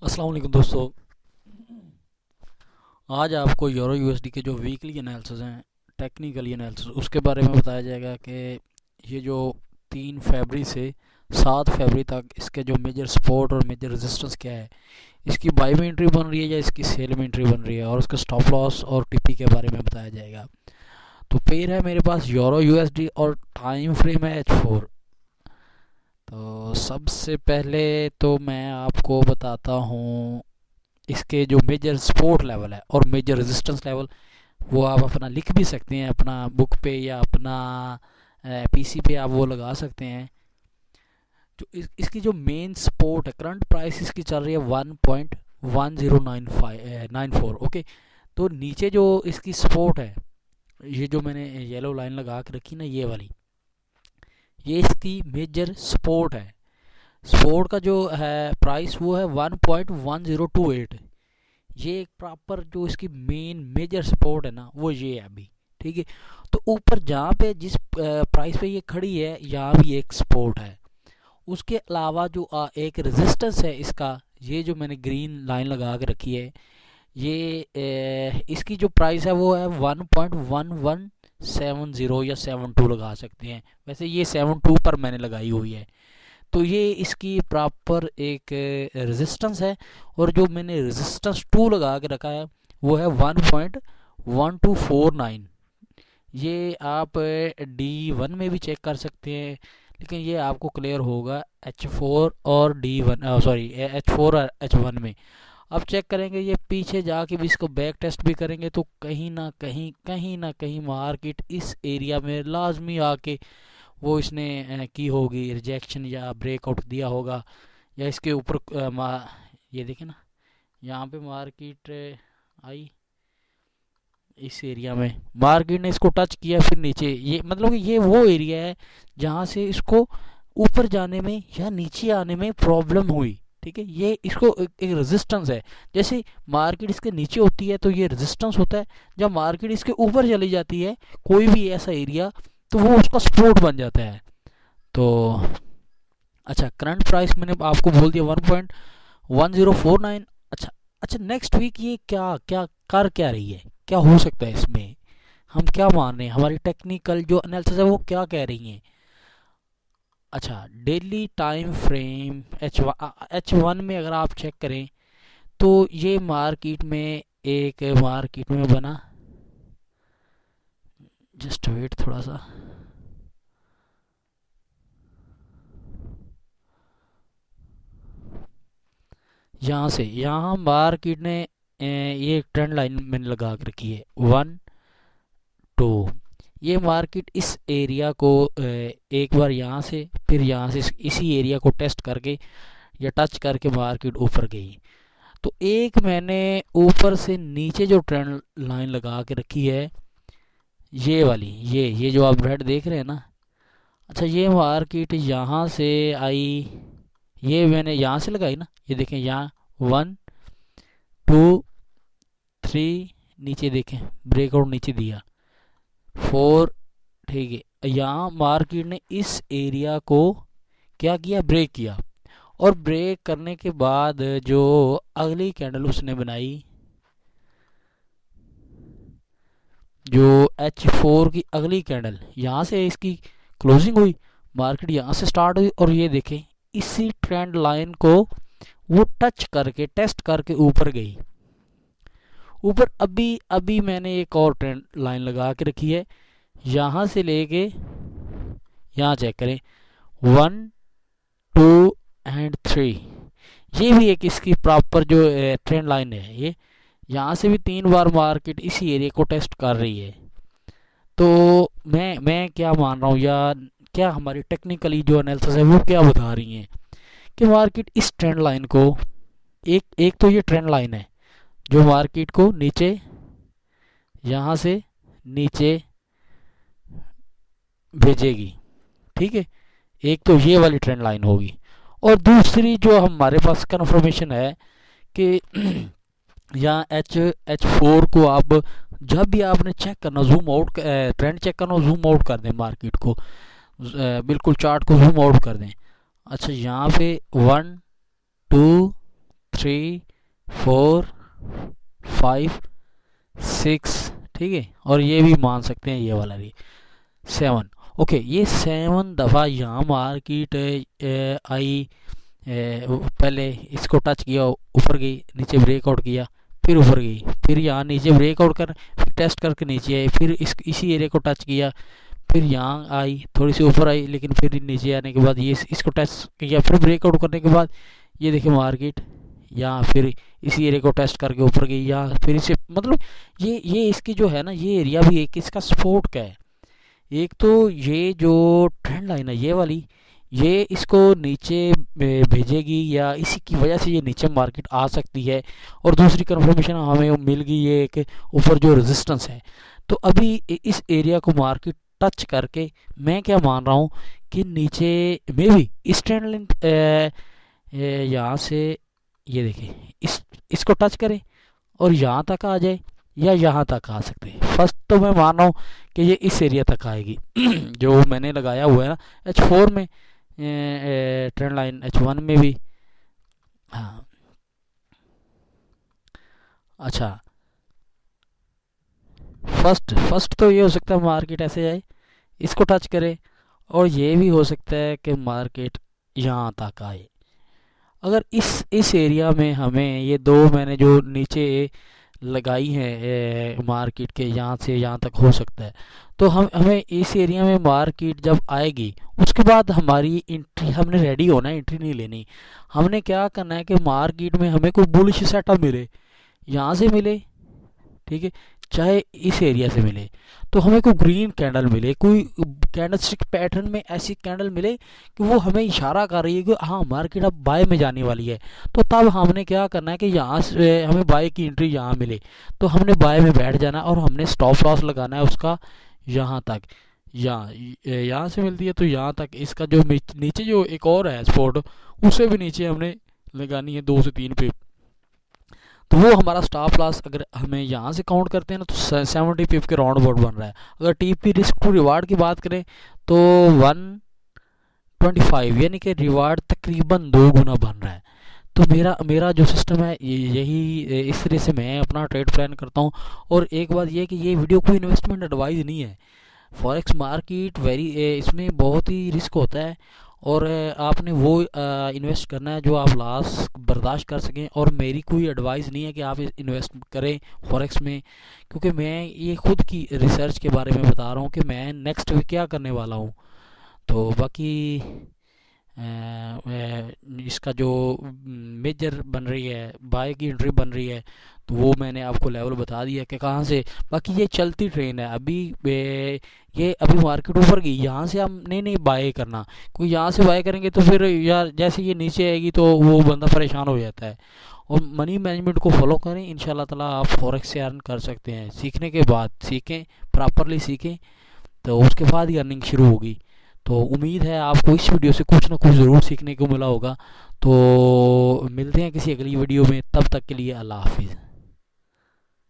अस्सलाम वालेकुम दोस्तों। आज आपको यूरो यूएसडी के जो वीकली एनालिसिस हैं, टेक्निकली एनालिसिस, उसके बारे में बताया जाएगा कि ये जो 3 फरवरी से 7 फरवरी तक इसके जो मेजर सपोर्ट और मेजर रेजिस्टेंस क्या है, इसकी बाई में एंट्री बन रही है या इसकी सेल में एंट्री बन रही है, और उसके स्टॉप लॉस और टीपी के बारे में बताया जाएगा। तो पेयर है मेरे पास यूरो यूएसडी और टाइम फ्रेम है H4। तो सबसे पहले तो मैं आपको बताता हूँ इसके जो मेजर सपोर्ट लेवल है और मेजर रेजिस्टेंस लेवल, वो आप अपना लिख भी सकते हैं, अपना बुक पे या अपना पीसी पे आप वो लगा सकते हैं। जो इसकी जो मेन सपोर्ट है, करंट प्राइस इसकी चल रही है 1.1094। ओके, तो नीचे जो इसकी सपोर्ट है, ये जो मैंने येलो लाइन लगा के रखी ना, ये वाली, ये इसकी मेजर सपोर्ट है। सपोर्ट का जो है प्राइस वो है 1.1028। ये एक प्रॉपर जो इसकी मेन मेजर सपोर्ट है ना, वो ये है अभी। ठीक है, तो ऊपर जहाँ पे जिस प्राइस पे ये खड़ी है, यहाँ भी एक सपोर्ट है। उसके अलावा जो एक रेजिस्टेंस है इसका, ये जो मैंने ग्रीन लाइन लगा के रखी है, ये इसकी जो प्राइस है वो है 1.1170 या 72 लगा सकते हैं। वैसे ये 72 पर मैंने लगाई हुई है। तो ये इसकी प्रॉपर एक रेजिस्टेंस है, और जो मैंने रेजिस्टेंस 2 लगा के रखा है वो है 1.1249। ये आप D1 में भी चेक कर सकते हैं, लेकिन ये आपको क्लियर होगा H4 और D1, सॉरी H4 और H1 में। अब चेक करेंगे, ये पीछे जाके भी इसको बैक टेस्ट भी करेंगे, तो कहीं ना कहीं मार्केट इस एरिया में लाजमी आके वो इसने की होगी रिजेक्शन या ब्रेकआउट दिया होगा, या इसके ऊपर ये देखें ना, यहाँ पे मार्केट आई, इस एरिया में मार्केट ने इसको टच किया, फिर नीचे, ये मतलब कि ये वो एरिया है जहाँ से इसको ऊपर जाने में या नीचे आने में प्रॉब्लम हुई। ठीक है, ये इसको एक रेजिस्टेंस है। जैसे मार्केट इसके नीचे होती है तो ये रेजिस्टेंस होता है, जब मार्केट इसके ऊपर चली जाती है कोई भी ऐसा एरिया, तो वो उसका सपोर्ट बन जाता है। तो अच्छा, करंट प्राइस मैंने आपको बोल दिया 1.1049। अच्छा अच्छा, नेक्स्ट वीक ये क्या क्या कर क्या रही है, क्या हो सकता है इसमें, हम क्या मान रहे हैं, हमारी टेक्निकल जो एनालिसिस है वो क्या कह रही है। अच्छा, डेली टाइम फ्रेम H1 में अगर आप चेक करें, तो ये मार्केट में बना, जस्ट वेट थोड़ा सा, यहाँ से यहाँ मार्केट ने ये ट्रेंड लाइन मैंने लगा के रखी है 1 2। ये मार्केट इस एरिया को एक बार यहाँ से, फिर यहाँ से इसी एरिया को टेस्ट करके या टच करके मार्केट ऊपर गई। तो एक मैंने ऊपर से नीचे जो ट्रेंड लाइन लगा के रखी है, ये वाली, ये जो आप रेड देख रहे हैं ना, अच्छा, ये मार्केट यहाँ से आई, ये मैंने यहाँ से लगाई ना, ये देखें यहाँ 1 2 3, नीचे देखें ब्रेकआउट नीचे दिया 4। ठीक है, यहाँ मार्केट ने इस एरिया को क्या किया, ब्रेक किया, और ब्रेक करने के बाद जो अगली कैंडल उसने बनाई, जो H4 की अगली कैंडल, यहाँ से इसकी क्लोजिंग हुई, मार्केट यहाँ से स्टार्ट हुई, और ये देखें इसी ट्रेंड लाइन को वो टच करके टेस्ट करके ऊपर गई। ऊपर अभी अभी मैंने एक और ट्रेंड लाइन लगा के रखी है, यहाँ से लेके यहाँ चेक करें 1 2 एंड 3। ये भी एक इसकी प्रॉपर जो ट्रेंड लाइन है, ये यहाँ से भी 3 बार मार्केट इसी एरिया को टेस्ट कर रही है। तो मैं क्या मान रहा हूँ, या क्या हमारी टेक्निकली जो एनालिसिस है वो क्या बता रही है, कि मार्केट इस ट्रेंड लाइन को, एक एक तो ये ट्रेंड लाइन है जो मार्केट को नीचे, यहाँ से नीचे भेजेगी। ठीक है, एक तो ये वाली ट्रेंड लाइन होगी, और दूसरी जो हमारे पास कंफर्मेशन है कि यहाँ H4 को आप जब भी आपने चेक करना, जूम आउट ट्रेंड चेक करना, जूम आउट कर दें मार्केट को, बिल्कुल चार्ट को जूम आउट कर दें। अच्छा, यहाँ पे 1 2 3 3 4 5 6, ठीक है, और ये भी मान सकते हैं ये वाला भी 7। ओके, ये 7 दफ़ा यहाँ मार्केट आई, पहले इसको टच किया, ऊपर गई, नीचे ब्रेकआउट किया, फिर ऊपर गई, फिर यहाँ नीचे ब्रेकआउट कर, फिर टेस्ट करके नीचे आई, फिर इसी एरिया को टच किया, फिर यहाँ आई, थोड़ी सी ऊपर आई, लेकिन फिर नीचे आने के बाद ये इसको टेस्ट किया, फिर ब्रेकआउट करने के बाद ये देखिए मार्केट यहाँ फिर इसी एरिया को टेस्ट करके ऊपर गई, यहाँ फिर इसे मतलब ये इसकी जो है ना, ये एरिया भी एक इसका सपोर्ट का है। एक तो ये जो ट्रेंड लाइन है ये वाली, ये इसको नीचे भेजेगी या इसी की वजह से ये नीचे मार्केट आ सकती है। और दूसरी कंफर्मेशन हमें मिल गई है कि ऊपर जो रेजिस्टेंस है, तो अभी इस एरिया को मार्केट टच करके मैं क्या मान रहा हूँ कि नीचे में भी इस ट्रेंड लाइन यहाँ से ये देखिए इसको टच करे और यहाँ तक आ जाए या यहाँ तक आ सकते हैं। फर्स्ट तो मैं मान रहा हूँ कि ये इस एरिया तक आएगी जो मैंने लगाया हुआ है ना H4 में, ट्रेंड लाइन H1 में भी। हाँ, अच्छा, फर्स्ट तो ये हो सकता है मार्केट ऐसे जाए, इसको टच करे, और ये भी हो सकता है कि मार्केट यहाँ तक आए। अगर इस एरिया में हमें ये दो मैंने जो नीचे लगाई हैं मार्केट के यहाँ से यहाँ तक हो सकता है, तो हमें इस एरिया में मार्केट जब आएगी उसके बाद हमारी एंट्री, हमने रेडी होना है, एंट्री नहीं लेनी। हमने क्या करना है कि मार्केट में हमें कोई बुलिश सेटअप मिले, यहाँ से मिले, ठीक है, चाहे इस एरिया से मिले, तो हमें कोई ग्रीन कैंडल मिले, कोई कैंडल स्टिक पैटर्न में ऐसी कैंडल मिले कि वो हमें इशारा कर रही है कि हाँ मार्केट अब बाय में जाने वाली है, तो तब हमने क्या करना है कि यहाँ से हमें बाय की एंट्री यहाँ मिले तो हमने बाय में बैठ जाना और हमने स्टॉप लॉस लगाना है उसका यहाँ तक, यहाँ से मिलती है तो यहाँ तक, इसका जो नीचे जो एक और है स्पॉट उससे भी नीचे हमने लगानी है 2 से 3 पे, तो वो हमारा स्टॉप लॉस अगर हमें यहाँ से काउंट करते हैं ना तो 70 पिप के राउंड अबाउट बन रहा है। अगर टीपी रिस्क टू रिवार्ड की बात करें तो 125, यानी कि रिवार्ड तकरीबन 2 गुना बन रहा है। तो मेरा जो सिस्टम है यही, इस तरह से मैं अपना ट्रेड प्लान करता हूँ। और एक बात ये है कि ये वीडियो कोई इन्वेस्टमेंट एडवाइस नहीं है। फॉरेक्स मार्केट इसमें बहुत ही रिस्क होता है और आपने वो इन्वेस्ट करना है जो आप लॉस बर्दाश्त कर सकें। और मेरी कोई एडवाइस नहीं है कि आप इन्वेस्ट करें फॉरेक्स में, क्योंकि मैं ये खुद की रिसर्च के बारे में बता रहा हूँ कि मैं नेक्स्ट वीक क्या करने वाला हूँ। तो बाकी इसका जो मेजर बन रही है, बाय की एंट्री बन रही है, तो वो मैंने आपको लेवल बता दिया कि कहाँ से। बाकी ये चलती ट्रेन है, अभी ये अभी मार्केट ऊपर गई, यहाँ से हम नहीं बाय करना, क्योंकि यहाँ से बाय करेंगे तो फिर यार जैसे ये नीचे आएगी तो वो बंदा परेशान हो जाता है। और मनी मैनेजमेंट को फॉलो करें, इंशाल्लाह ताला आप फॉरेक्स से अर्न कर सकते हैं। सीखने के बाद सीखें, प्रॉपरली सीखें, तो उसके बाद ही अर्निंग शुरू होगी। तो उम्मीद है आपको इस वीडियो से कुछ ना कुछ ज़रूर सीखने को मिला होगा। तो मिलते हैं किसी अगली वीडियो में, तब तक के लिए अल्लाह हाफिज़।